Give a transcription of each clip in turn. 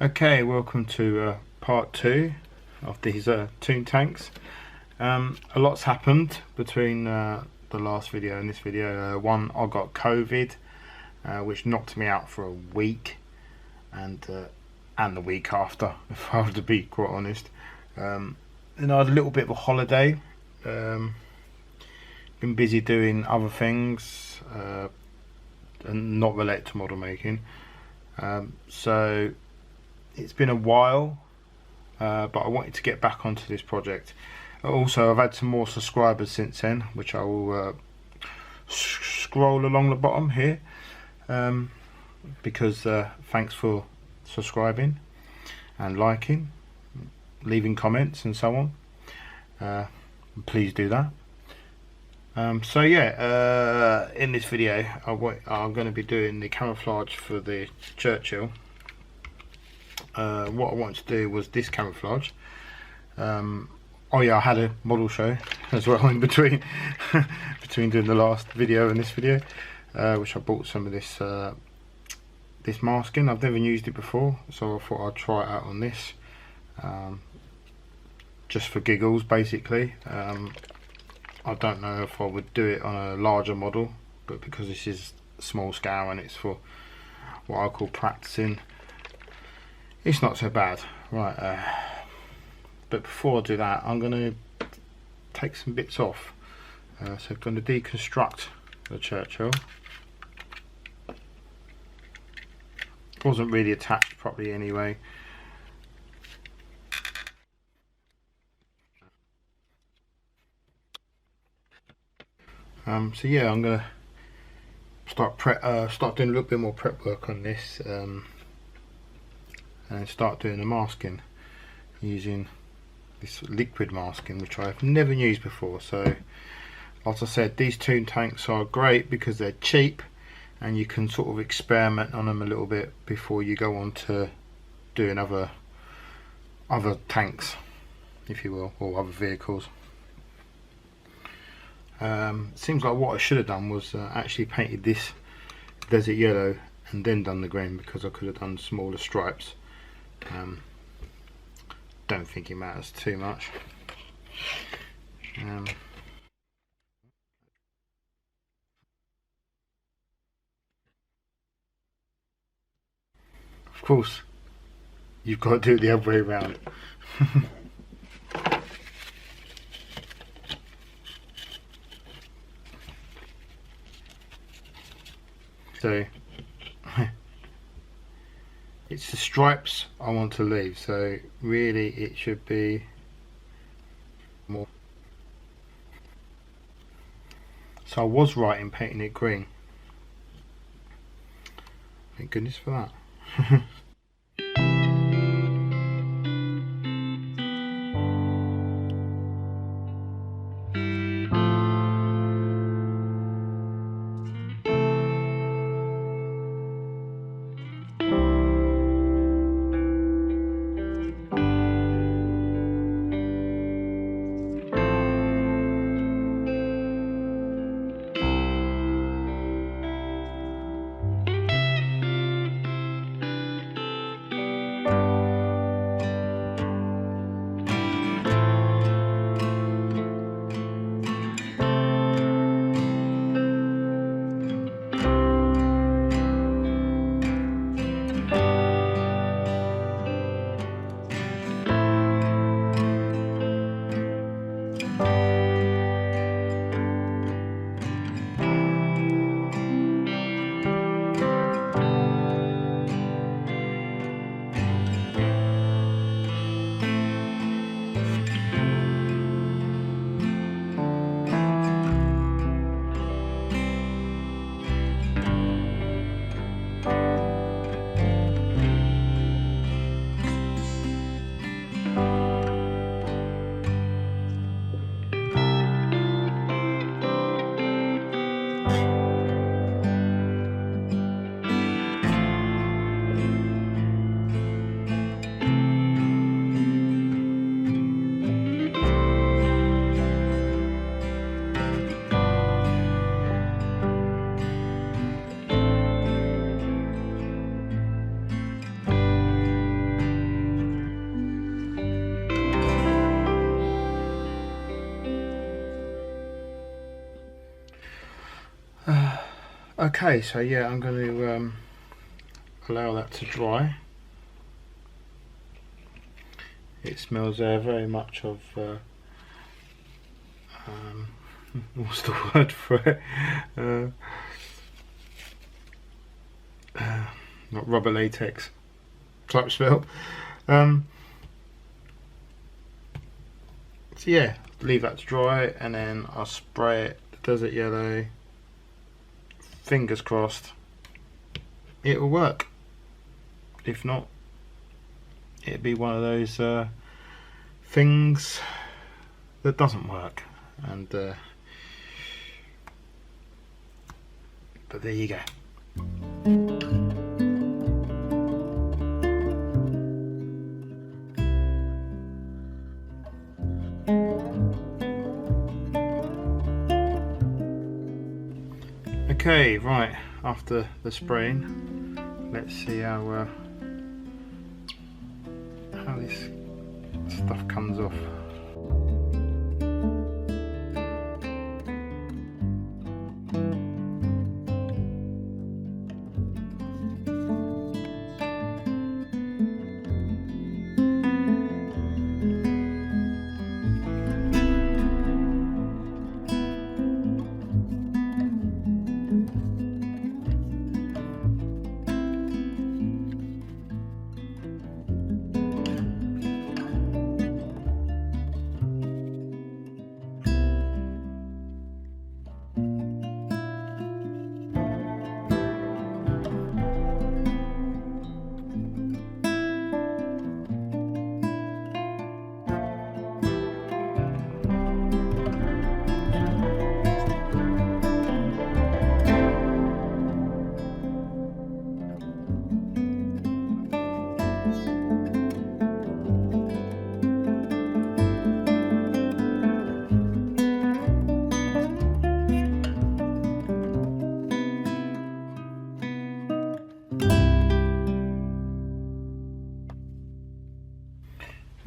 Okay, welcome to part 2 of these Toon tanks. A lot's happened between the last video and this video. One, I got COVID, which knocked me out for a week, and the week after, if I was to be quite honest. And I had a little bit of a holiday. Been busy doing other things and not related to model making. So it's been a while, but I wanted to get back onto this project. Also, I've had some more subscribers since then, which I will scroll along the bottom here, because thanks for subscribing and liking, leaving comments and so on. Please do that. So yeah, in this video I'm going to be doing the camouflage for the Churchill. What I wanted to do was this camouflage. Oh yeah, I had a model show as well in between between doing the last video and this video, which I bought some of this this masking. I've never used it before, so I thought I'd try it out on this, just for giggles basically. I don't know if I would do it on a larger model, but because this is small scale and it's for what I call practicing, it's not so bad. Right, but before I do that, I'm going to take some bits off. So I'm going to deconstruct the Churchill. It wasn't really attached properly anyway. So yeah, I'm gonna start doing a little bit more prep work on this, and start doing the masking using this liquid masking, which I've never used before. So, as I said, these Toon tanks are great because they're cheap, and you can sort of experiment on them a little bit before you go on to doing other tanks, if you will, or other vehicles. Seems like what I should have done was actually painted this desert yellow and then done the green, because I could have done smaller stripes. Don't think it matters too much. Of course, you've got to do it the other way around. So it's the stripes I want to leave, so really it should be more. So I was right in painting it green. Thank goodness for that. Okay, so yeah, I'm going to allow that to dry. It smells very much of what's the word for it? Not rubber latex type smell. So yeah, leave that to dry, and then I'll spray it desert yellow. Fingers crossed it will work. If not, it'd be one of those things that doesn't work. And but there you go. Okay, right, after the spraying, let's see how this stuff comes off.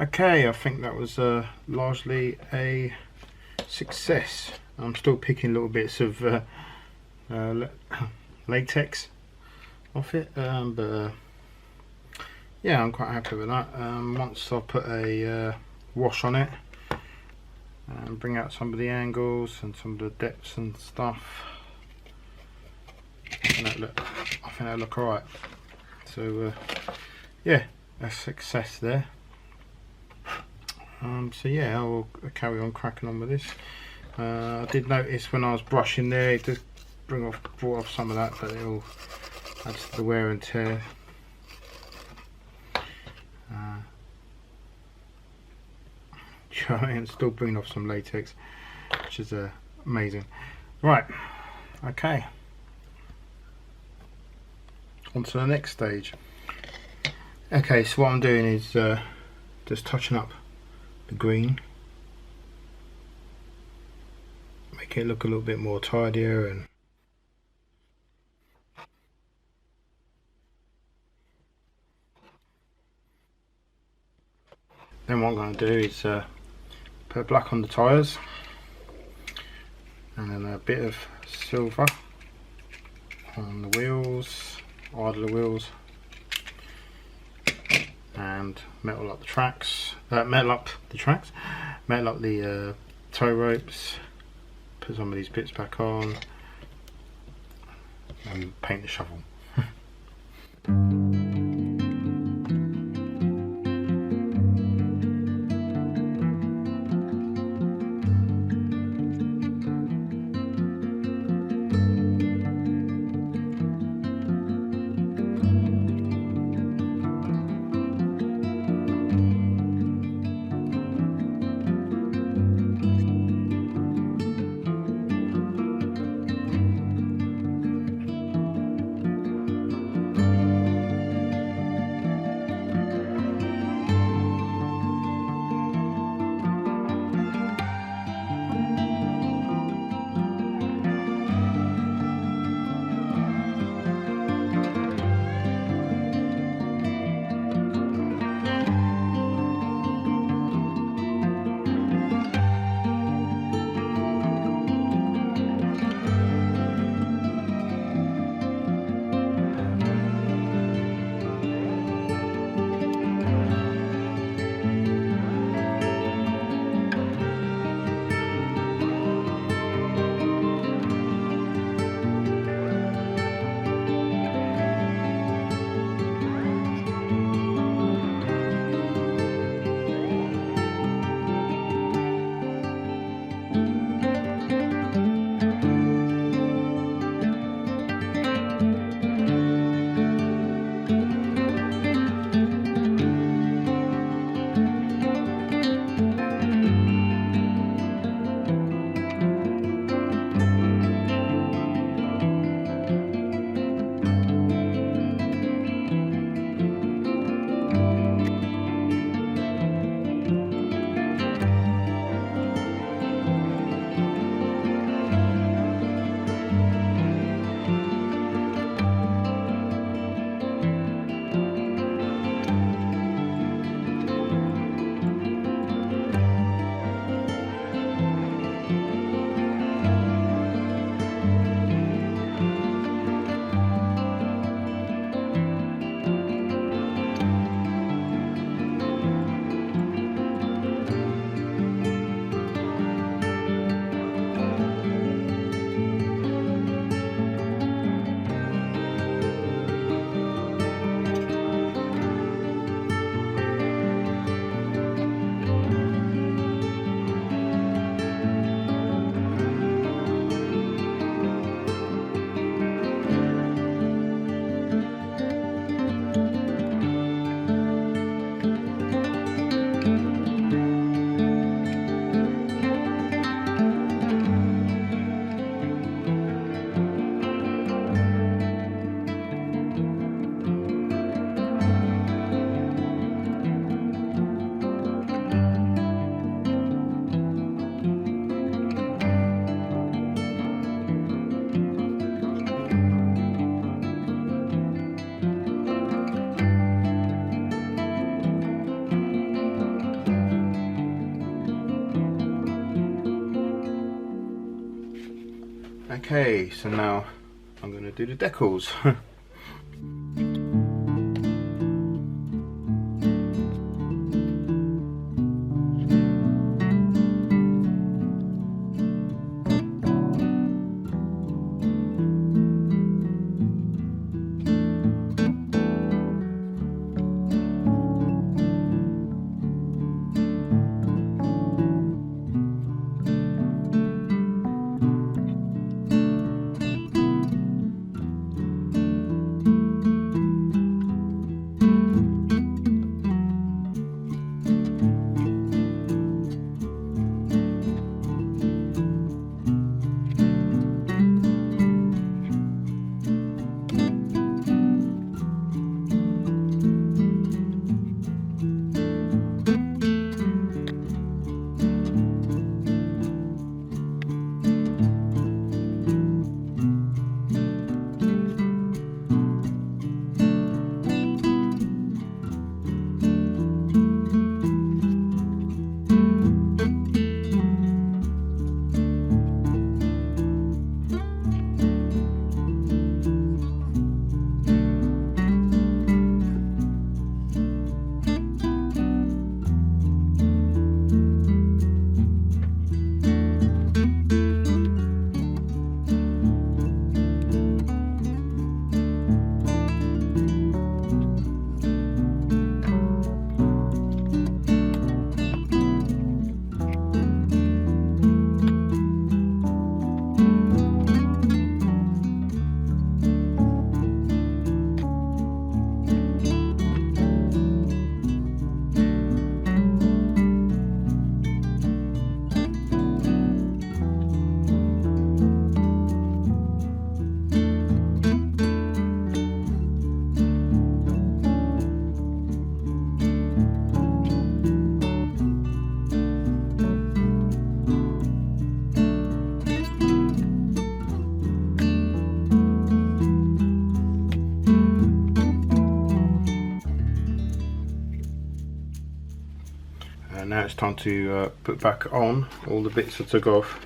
Okay, I think that was largely a success. I'm still picking little bits of latex off it, but yeah, I'm quite happy with that. Once I put a wash on it and bring out some of the angles and some of the depths and stuff, I think that'll look alright. So yeah, a success there. So yeah, I'll carry on cracking on with this. I did notice when I was brushing there, it just brought off some of that, but it all adds to the wear and tear. And still bringing off some latex, which is amazing. Right, okay, on to the next stage. Okay, so what I'm doing is just touching up the green, make it look a little bit more tidier, and then what I'm going to do is put black on the tyres, and then a bit of silver on the wheels, idler wheels, and metal up the tracks, metal up the tow ropes, put some of these bits back on, and paint the shovel. Okay, so now I'm going to do the decals. And now it's time to put back on all the bits I took off.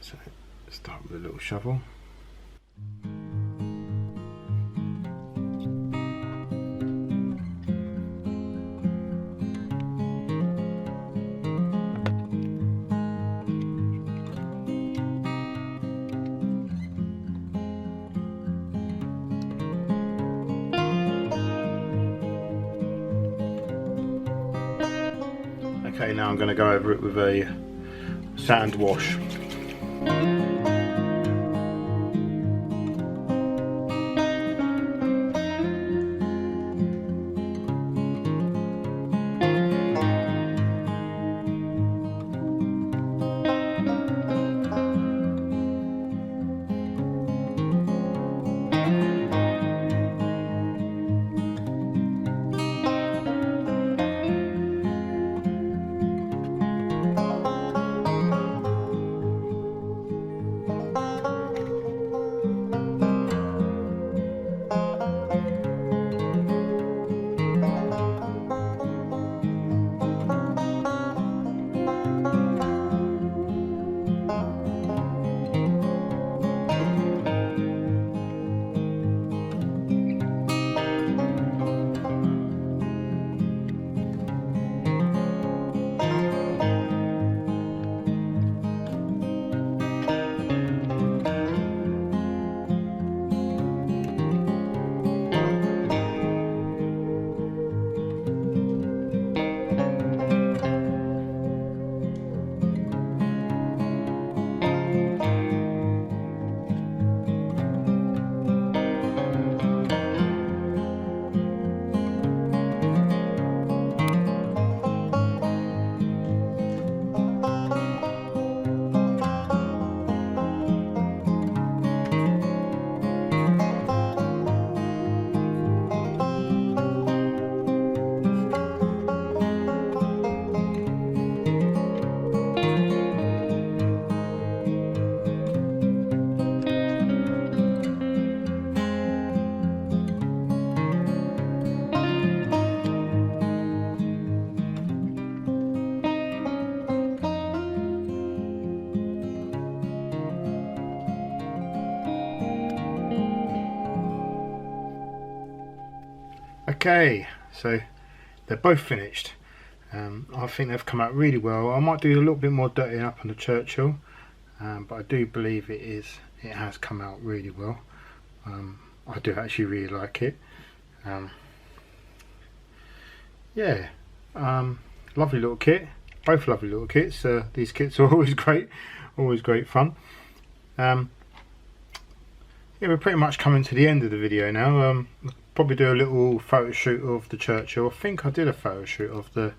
So start with a little shovel. Okay, now I'm going to go over it with a sand wash. Okay, so they're both finished. I think they've come out really well. I might do a little bit more dirtying up on the Churchill, but I do believe it has come out really well. I do actually really like it. Yeah, lovely little kit. Both lovely little kits. These kits are always great fun. Yeah, we're pretty much coming to the end of the video now. I'll probably do a little photo shoot of the Churchill. I think I did a photo shoot of the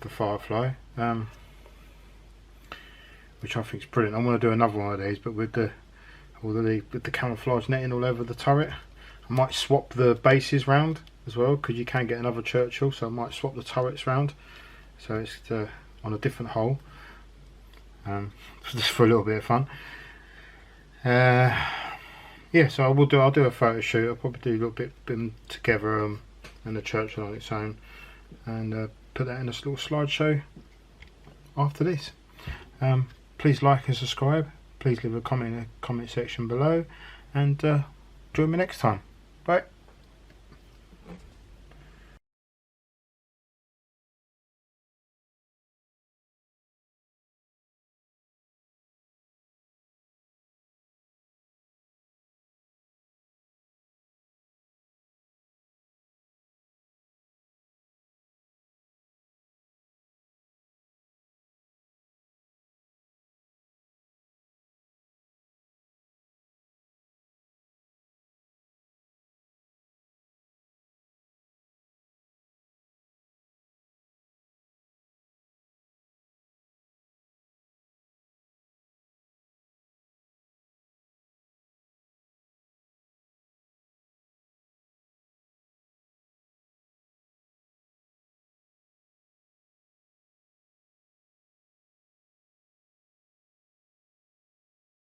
Firefly, which I think is brilliant. I want to do another one of these, but with the camouflage netting all over the turret. I might swap the bases round as well, because you can get another Churchill, so I might swap the turrets round, so it's on a different hole, just for a little bit of fun. Yeah, so I'll do a photo shoot. I'll probably do a little bit together, and the Churchill on its own, and put that in a little slideshow after this. Please like and subscribe. Please leave a comment in the comment section below, and join me next time. Bye.